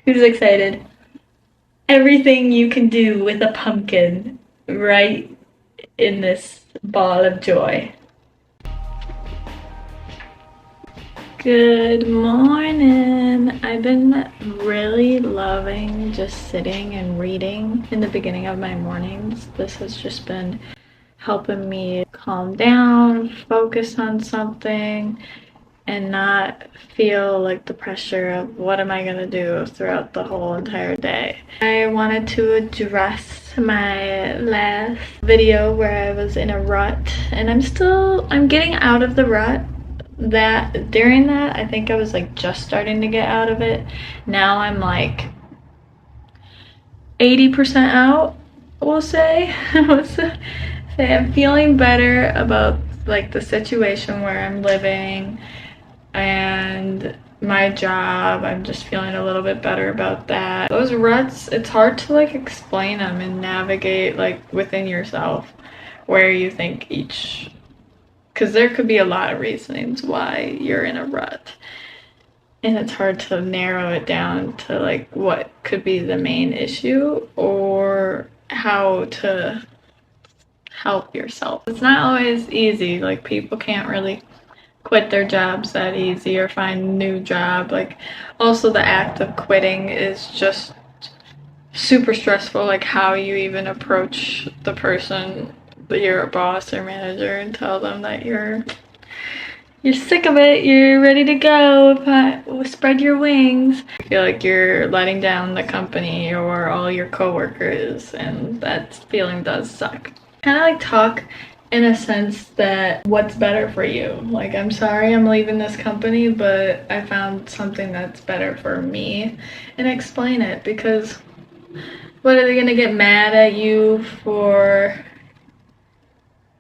Who's excited? Everything you can do with a pumpkin right in this ball of joy. Good morning. I've been really loving just sitting and reading in the beginning of my mornings. This has just been helping me calm down, focus on something, and not feel like the pressure of what am I gonna do throughout the whole entire day. I wanted to address my last video where I was in a rut, and I'm getting out of the rut. During that, I think I was like just starting to get out of it. Now I'm like 80% out, we'll say. Say I'm feeling better about like the situation where I'm living and my job. I'm just feeling a little bit better about that. Those ruts, it's hard to like explain them and navigate like within yourself where you think each, because there could be a lot of reasons why you're in a rut, and it's hard to narrow it down to like what could be the main issue or how to help yourself. It's not always easy. Like people can't really quit their jobs that easy or find a new job. Like also the act of quitting is just super stressful. Like how you even approach the person that you're a boss or manager and tell them that you're sick of it, you're ready to go, spread your wings. I feel like you're letting down the company or all your coworkers, and that feeling does suck. Kind of like talk in a sense that what's better for you. Like, I'm sorry I'm leaving this company, but I found something that's better for me, and explain it, because what are they gonna get mad at you for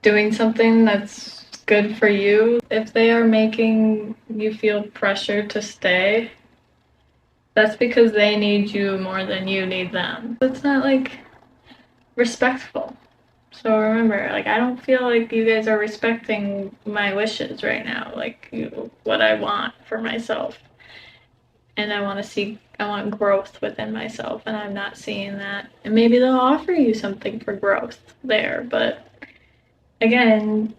doing something that's good for you? If they are making you feel pressure to stay, that's because they need you more than you need them. It's not like respectful. So remember, like, I don't feel like you guys are respecting my wishes right now, like what I want for myself. And I want growth within myself, and I'm not seeing that. And maybe they'll offer you something for growth there, but again,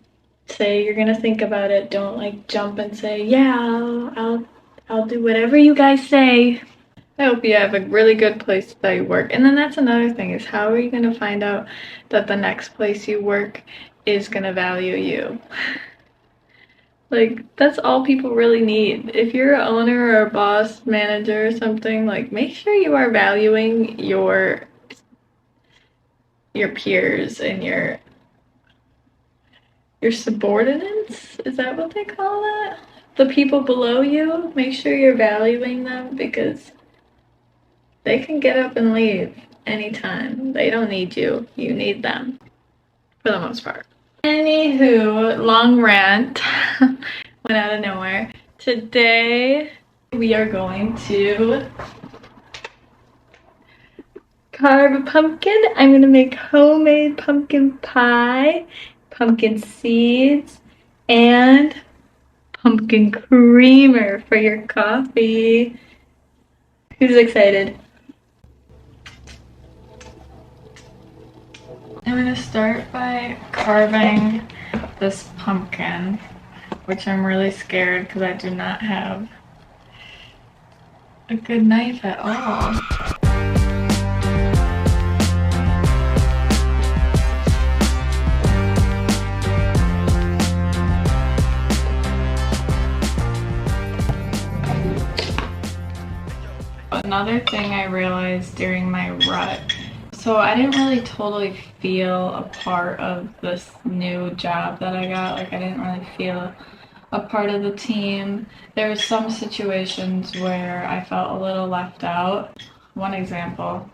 say you're gonna think about it. Don't like jump and say, yeah, I'll do whatever you guys say. I hope you have a really good place that you work. And then that's another thing, is how are you gonna find out that the next place you work is gonna value you? Like, that's all people really need. If you're an owner or a boss, manager or something, like, make sure you are valuing your peers and your subordinates. Is that what they call that? The people below you. Make sure you're valuing them, because they can get up and leave anytime. They don't need you. You need them, for the most part. Anywho, long rant. Went out of nowhere. Today we are going to carve a pumpkin. I'm gonna make homemade pumpkin pie, pumpkin seeds, and pumpkin creamer for your coffee. Who's excited? I'm gonna start by carving this pumpkin, which I'm really scared because I do not have a good knife at all. Another thing I realized during my rut, so I didn't really totally feel a part of this new job that I got. Like, I didn't really feel a part of the team. There were some situations where I felt a little left out. One example,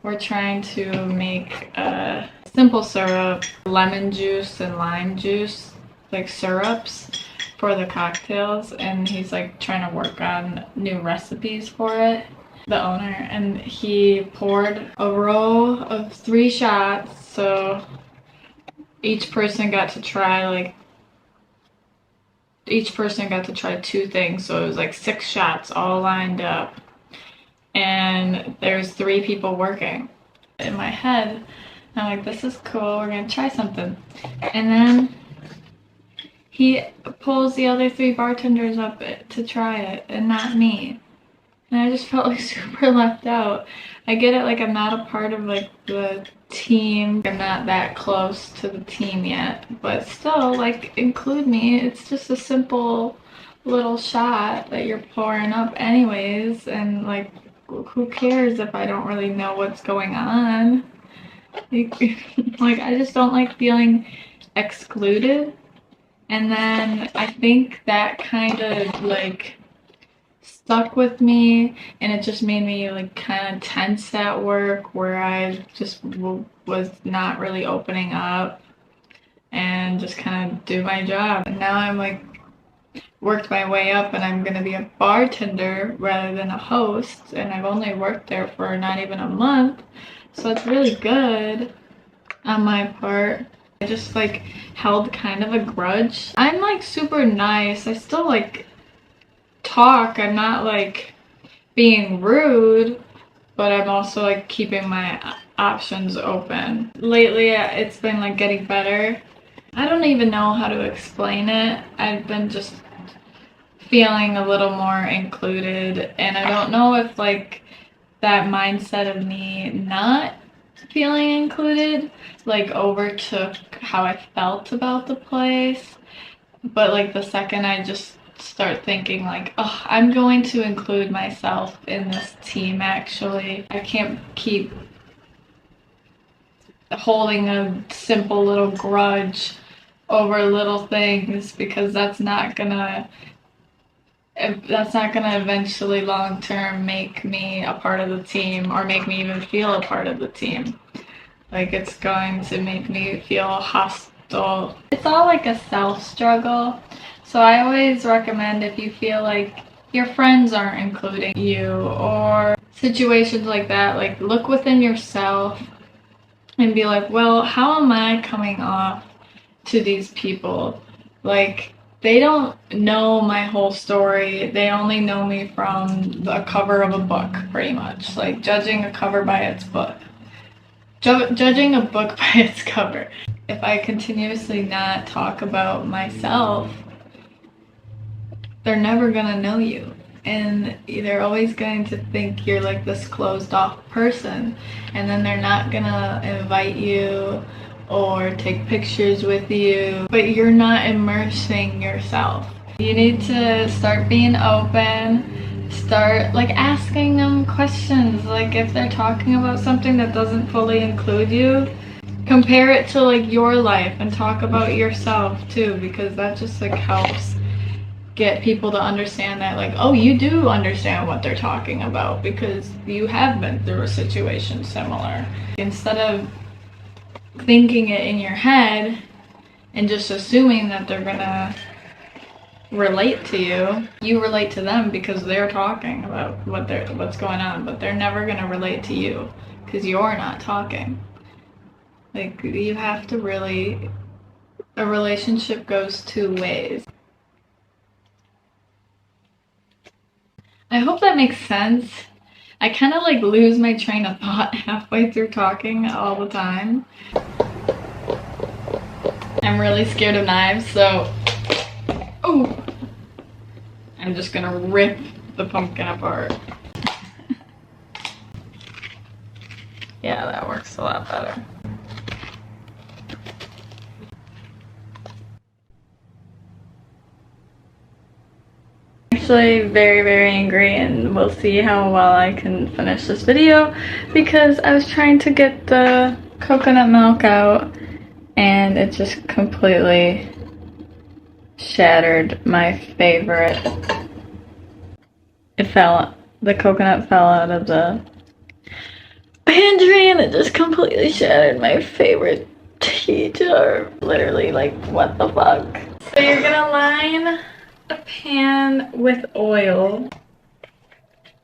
we're trying to make a simple syrup, lemon juice and lime juice, like syrups for the cocktails, and he's like trying to work on new recipes for it, the owner, and he poured a row of 3 shots, so each person got to try 2 things, so it was like 6 shots all lined up. And and there's 3 people working. In my head, I'm like, this is cool, we're gonna try something. And then he pulls the other 3 bartenders up to try it, and not me. And I just felt like super left out. I get it, like I'm not a part of like the team. I'm not that close to the team yet, but still, like, include me. It's just a simple little shot that you're pouring up anyways, and like, who cares if I don't really know what's going on? Like, I just don't like feeling excluded. And then I think that kind of like stuck with me, and it just made me like kind of tense at work, where I just was not really opening up and just kind of do my job. And now I'm like worked my way up, and I'm gonna be a bartender rather than a host, and I've only worked there for not even a month, so it's really good on my part. I just like held kind of a grudge. I'm like super nice. I still like talk. I'm not like being rude, but I'm also like keeping my options open. Lately, it's been like getting better. I don't even know how to explain it. I've been just feeling a little more included, and I don't know if like that mindset of me not feeling included like overtook how I felt about the place. But like the second I just start thinking like, oh, I'm going to include myself in this team, actually. I can't keep holding a simple little grudge over little things, because that's not gonna eventually long term make me a part of the team, or make me even feel a part of the team. Like, it's going to make me feel hostile. It's all like a self struggle. So I always recommend, if you feel like your friends aren't including you, or situations like that, like look within yourself and be like, well, how am I coming off to these people? Like, they don't know my whole story. They only know me from the cover of a book, pretty much. Like, judging a cover by its book. Judging a book by its cover. If I continuously not talk about myself, they're never gonna know you. And they're always going to think you're like this closed off person. And then they're not gonna invite you or take pictures with you. But you're not immersing yourself. You need to start being open. Start like asking them questions. Like, if they're talking about something that doesn't fully include you, compare it to like your life and talk about yourself too, because that just like helps get people to understand that, like, oh, you do understand what they're talking about because you have been through a situation similar. Instead of thinking it in your head and just assuming that they're gonna relate to you, you relate to them because they're talking about what's going on, but they're never gonna relate to you because you're not talking. Like, you have to really, a relationship goes 2 ways. I hope that makes sense. I kind of like lose my train of thought halfway through talking all the time. I'm really scared of knives, so oh, I'm just gonna rip the pumpkin apart. Yeah, that works a lot better. Actually very, very angry, and we'll see how well I can finish this video, because I was trying to get the coconut milk out and it just completely shattered my favorite. The coconut fell out of the pantry and it just completely shattered my favorite tea jar. Literally, like, what the fuck? So you're gonna line a pan with oil.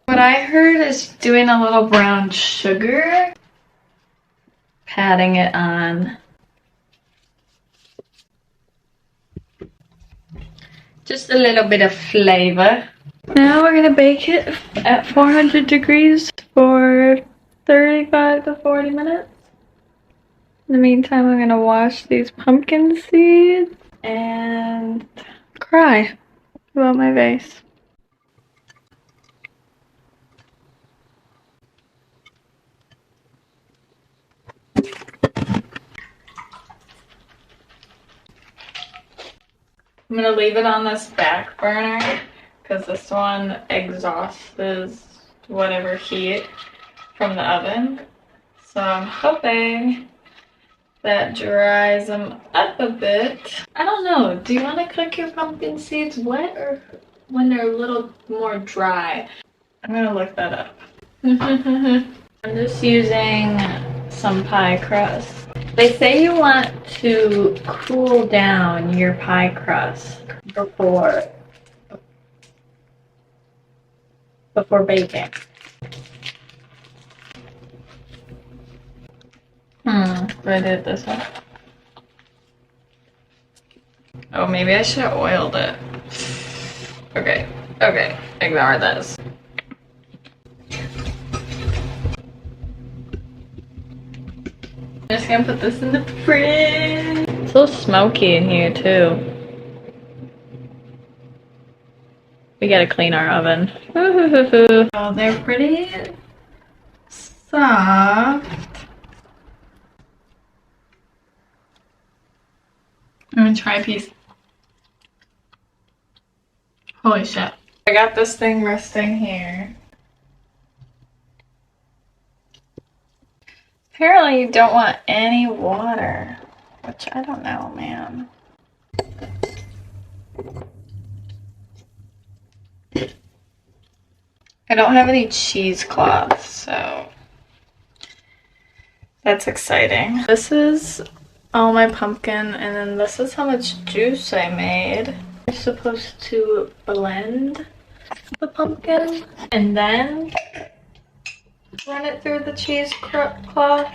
What I heard is doing a little brown sugar, patting it on. Just a little bit of flavor. Now we're gonna bake it at 400 degrees for 35 to 40 minutes. In the meantime, I'm gonna wash these pumpkin seeds and cry about my vase. I'm gonna leave it on this back burner because this one exhausts whatever heat from the oven. So I'm hoping that dries them up a bit. I don't know, do you want to cook your pumpkin seeds wet or when they're a little more dry? I'm gonna look that up. I'm just using some pie crust. They say you want to cool down your pie crust before baking. I did this one. Oh, maybe I should have oiled it. Okay, ignore this. I'm just gonna put this in the fridge. It's a little smoky in here too. We gotta clean our oven. Oh, they're pretty soft. I'm gonna try a piece. Holy shit. I got this thing resting here. Apparently you don't want any water, which I don't know, man. I don't have any cheesecloth, so that's exciting. This is all my pumpkin, and then this is how much juice I made. You're supposed to blend the pumpkin and then run it through the cheesecloth.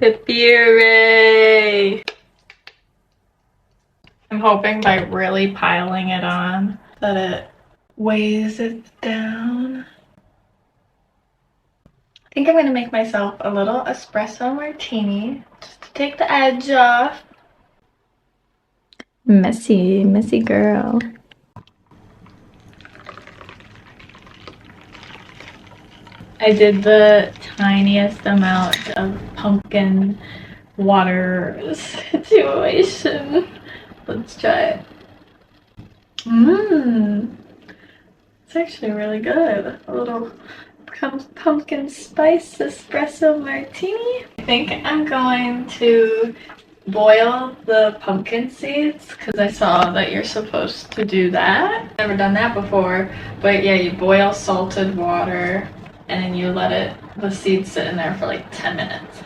The puree! I'm hoping by really piling it on that it weighs it down. I think I'm gonna make myself a little espresso martini just to take the edge off. Messy girl. I did the tiniest amount of pumpkin water situation. Let's try it. It's actually really good. A little pumpkin spice espresso martini. I think I'm going to boil the pumpkin seeds because I saw that you're supposed to do that. Never done that before, but yeah, you boil salted water and then you let the seeds sit in there for like 10 minutes.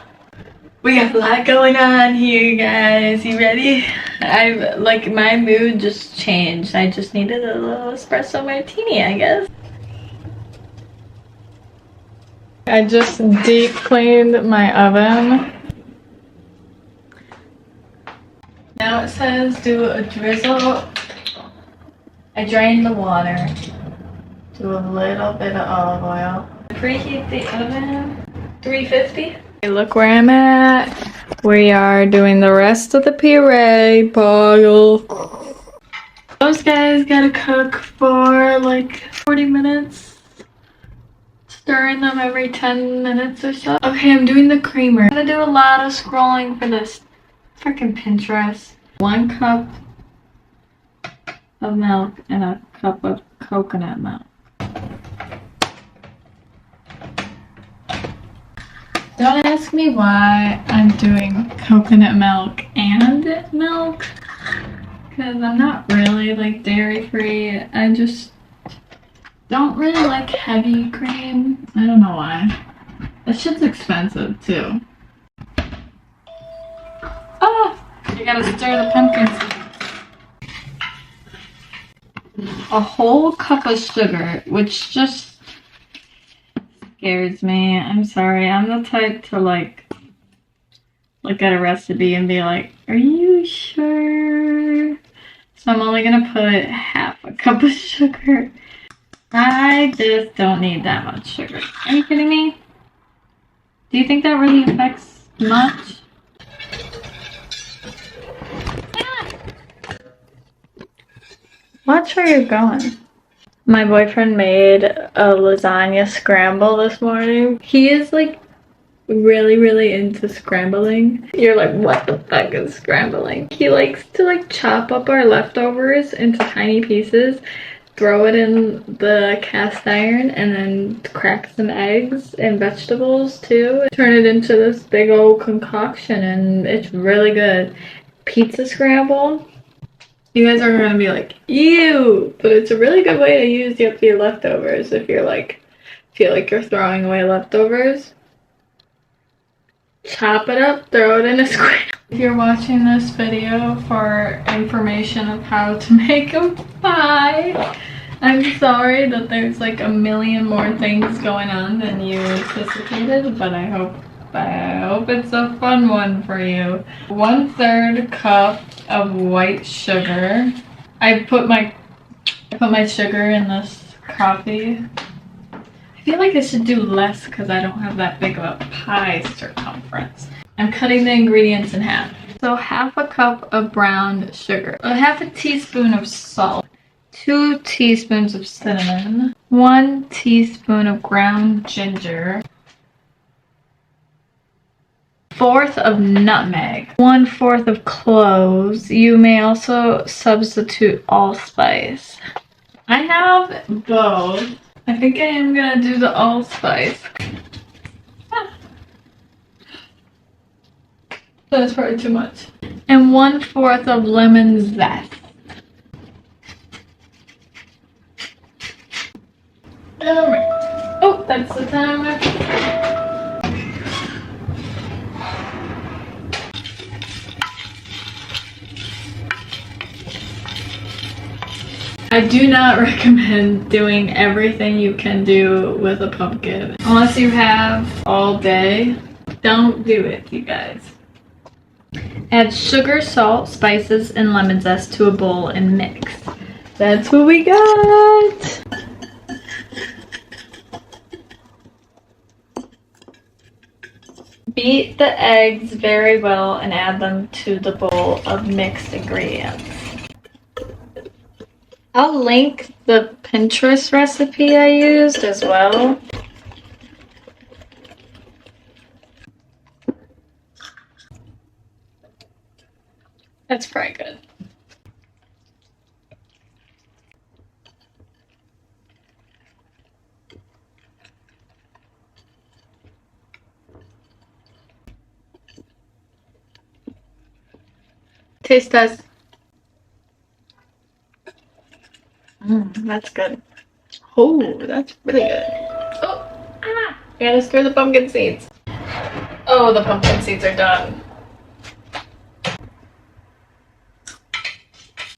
We got a lot going on here, guys. You ready? My mood just changed. I just needed a little espresso martini, I guess. I just deep cleaned my oven. Now it says do a drizzle. I drained the water. Do a little bit of olive oil. Preheat the oven. 350. Okay, look where I'm at. We are doing the rest of the puree pile. Those guys gotta cook for like 40 minutes. Stirring them every 10 minutes or so. Okay, I'm doing the creamer. I'm gonna do a lot of scrolling for this freaking Pinterest. 1 cup of milk and a cup of coconut milk. Don't ask me why I'm doing coconut milk and milk, because I'm not really like dairy free. I just don't really like heavy cream. I don't know why. That shit's expensive too. Oh, you gotta stir the pumpkin seeds. A whole cup of sugar, which just scares me. I'm sorry. I'm the type to like look at a recipe and be like, are you sure? So I'm only gonna put half a cup of sugar. I just don't need that much sugar. Are you kidding me? Do you think that really affects much? Watch where you're going. My boyfriend made a lasagna scramble this morning. He is like really into scrambling. You're like, what the fuck is scrambling? He likes to like chop up our leftovers into tiny pieces, throw it in the cast iron, and then crack some eggs and vegetables too. Turn it into this big old concoction, and it's really good. Pizza scramble. You guys are gonna be like, ew, but it's a really good way to use up your leftovers if you're like, feel like you're throwing away leftovers. Chop it up, throw it in a square. If you're watching this video for information of how to make a pie, I'm sorry that there's like a million more things going on than you anticipated, but I hope it's a fun one for you. 1/3 cup of white sugar. I put my sugar in this coffee. I feel like I should do less because I don't have that big of a pie circumference. I'm cutting the ingredients in half. So 1/2 cup of brown sugar, 1/2 teaspoon of salt, 2 teaspoons of cinnamon, 1 teaspoon of ground ginger, 1/4 of nutmeg, 1/4 of cloves. You may also substitute allspice. I have both. I think I am gonna do the allspice. That's probably too much. And 1/4 of lemon zest. Alright. Oh, that's the timer. I do not recommend doing everything you can do with a pumpkin. Unless you have all day, don't do it, you guys. Add sugar, salt, spices, and lemon zest to a bowl and mix. That's what we got! Beat the eggs very well and add them to the bowl of mixed ingredients. I'll link the Pinterest recipe I used as well. That's probably good. Taste test. That's good. Oh, that's really good. Oh, I gotta stir the pumpkin seeds. Oh, the pumpkin seeds are done.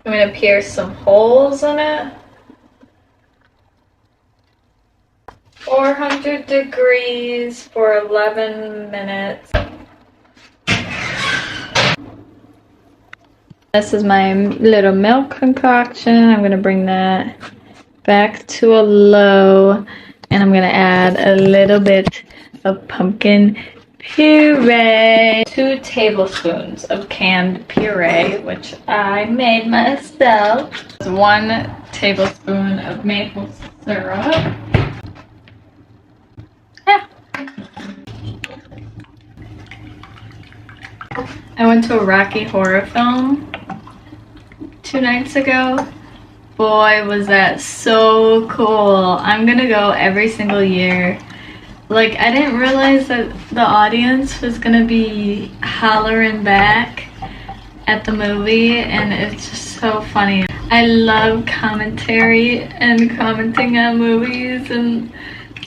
I'm gonna pierce some holes in it. 400 degrees for 11 minutes. This is my little milk concoction. I'm gonna bring that back to a low, and I'm gonna add a little bit of pumpkin puree. 2 tablespoons of canned puree, which I made myself. 1 tablespoon of maple syrup. I went to a Rocky Horror film 2 nights ago. Boy, was that so cool. I'm gonna go every single year. Like, I didn't realize that the audience was gonna be hollering back at the movie, and it's just so funny. I love commentary and commenting on movies and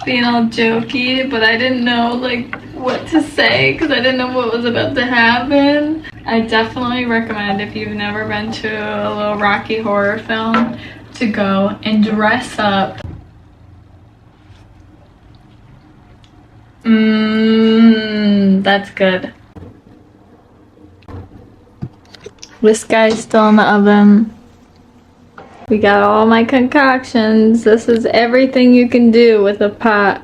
being all jokey, but I didn't know like what to say because I didn't know what was about to happen. I definitely recommend, if you've never been to a little Rocky Horror film, to go and dress up That's good. This guy's still in the oven. We got all my concoctions. This is everything you can do with a pie.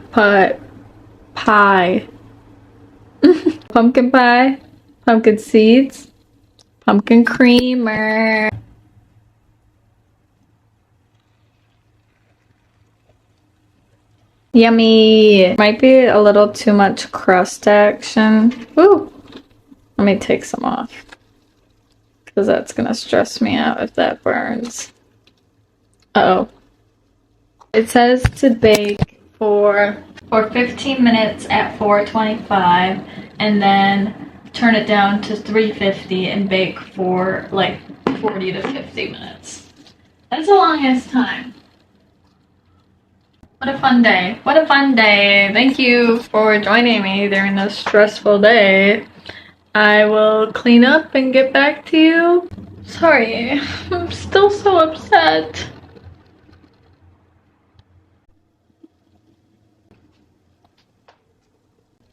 Pumpkin pie, pumpkin seeds, pumpkin creamer. Yummy. Might be a little too much crust action. Ooh. Let me take some off, because that's gonna stress me out if that burns. Uh-oh. It says to bake for 15 minutes at 425 and then turn it down to 350 and bake for like 40 to 50 minutes. That's the longest time. What a fun day. What a fun day. Thank you for joining me during this stressful day. I will clean up and get back to you. Sorry, I'm still so upset.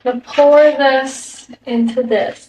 I'm gonna pour this into this.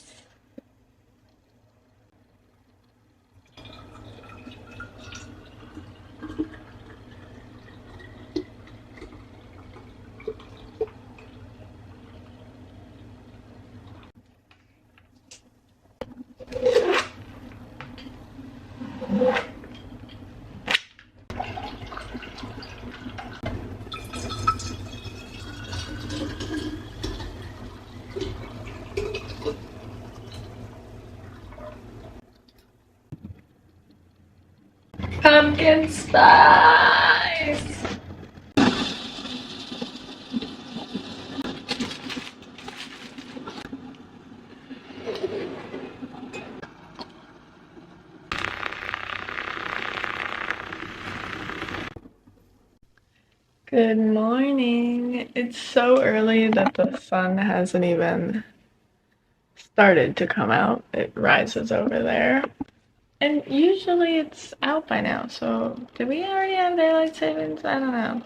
Pumpkin spice. Good morning. It's so early that the sun hasn't even started to come out. It rises over there. And usually it's out by now, so did we already have daylight savings? I don't know.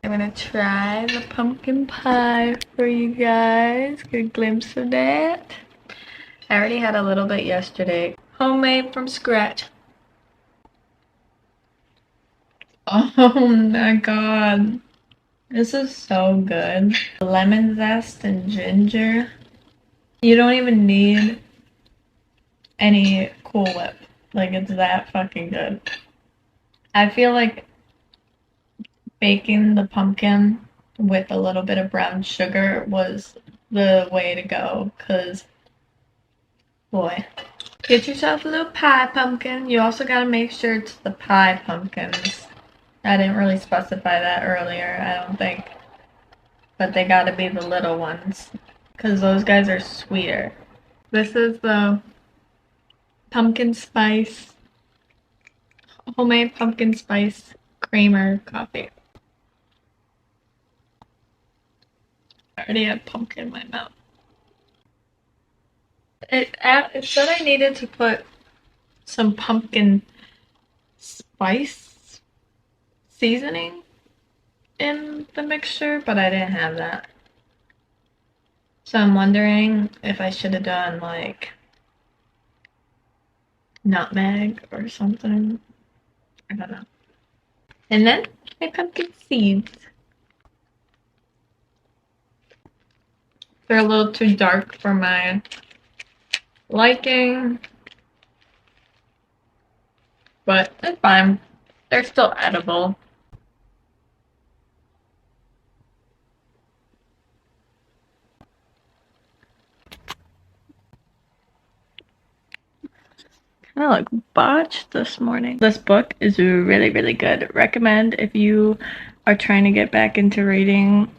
I'm gonna try the pumpkin pie for you guys. Get a glimpse of that. I already had a little bit yesterday. Homemade from scratch. Oh my god. This is so good. Lemon zest and ginger. You don't even need any Cool Whip. Like, it's that fucking good. I feel like baking the pumpkin with a little bit of brown sugar was the way to go, because, boy. Get yourself a little pie pumpkin. You also gotta make sure it's the pie pumpkins. I didn't really specify that earlier, I don't think. But they gotta be the little ones, because those guys are sweeter. This is the pumpkin spice, homemade pumpkin spice creamer coffee. I already had pumpkin in my mouth. It said I needed to put some pumpkin spice seasoning in the mixture, but I didn't have that. So I'm wondering if I should have done like nutmeg or something. I don't know. And then my pumpkin seeds. They're a little too dark for my liking, but it's fine. They're still edible. Kind of look botched this morning. This book is really, really good. Recommend if you are trying to get back into reading.